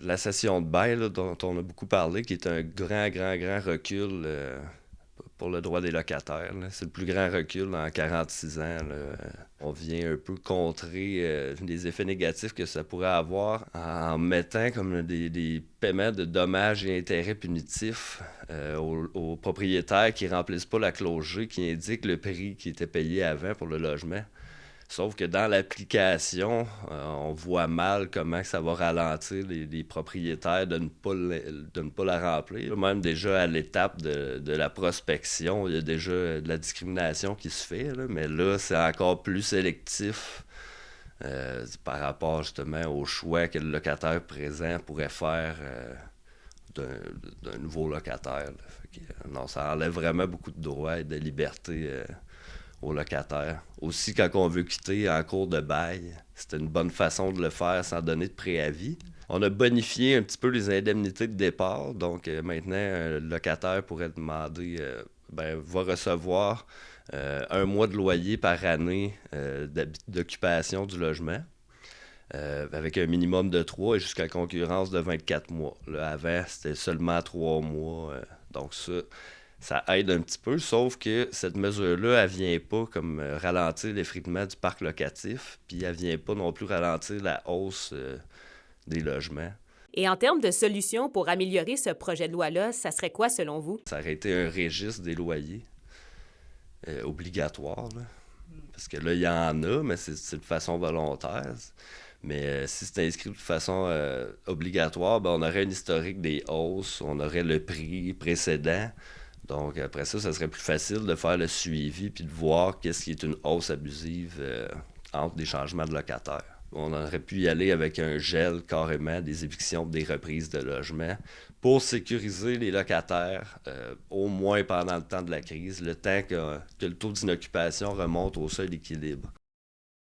La cession de bail, là, dont on a beaucoup parlé, qui est un grand recul pour le droit des locataires, là. C'est le plus grand recul en 46 ans, là. On vient un peu contrer les effets négatifs que ça pourrait avoir en mettant comme des paiements de dommages et intérêts punitifs aux propriétaires qui remplissent pas la clause G qui indique le prix qui était payé avant pour le logement. Sauf que dans l'application, on voit mal comment ça va ralentir les propriétaires de ne pas la remplir. Même déjà à l'étape de la prospection, il y a déjà de la discrimination qui se fait, là, mais là, c'est encore plus sélectif par rapport justement au choix que le locataire présent pourrait faire d'un nouveau locataire. Là. Fait que, non, ça enlève vraiment beaucoup de droits et de libertés aux locataires. Aussi, quand on veut quitter en cours de bail, c'était une bonne façon de le faire sans donner de préavis. On a bonifié un petit peu les indemnités de départ, donc maintenant, le locataire pourrait demander, va recevoir un mois de loyer par année d'occupation du logement. Avec un minimum de 3 et jusqu'à concurrence de 24 mois. Là, avant, c'était seulement 3 mois. Donc ça aide un petit peu, sauf que cette mesure-là, elle vient pas comme ralentir l'effritement du parc locatif, puis elle vient pas non plus ralentir la hausse des logements. Et en termes de solutions pour améliorer ce projet de loi-là, ça serait quoi selon vous? Ça aurait été un registre des loyers obligatoire, là. Parce que là, il y en a, mais c'est de façon volontaire. Mais si c'est inscrit de façon obligatoire, ben, on aurait un historique des hausses, on aurait le prix précédent. Donc après ça serait plus facile de faire le suivi puis de voir qu'est-ce qui est une hausse abusive entre des changements de locataires. On aurait pu y aller avec un gel carrément des évictions, des reprises de logements pour sécuriser les locataires au moins pendant le temps de la crise, le temps que le taux d'inoccupation remonte au seuil d'équilibre.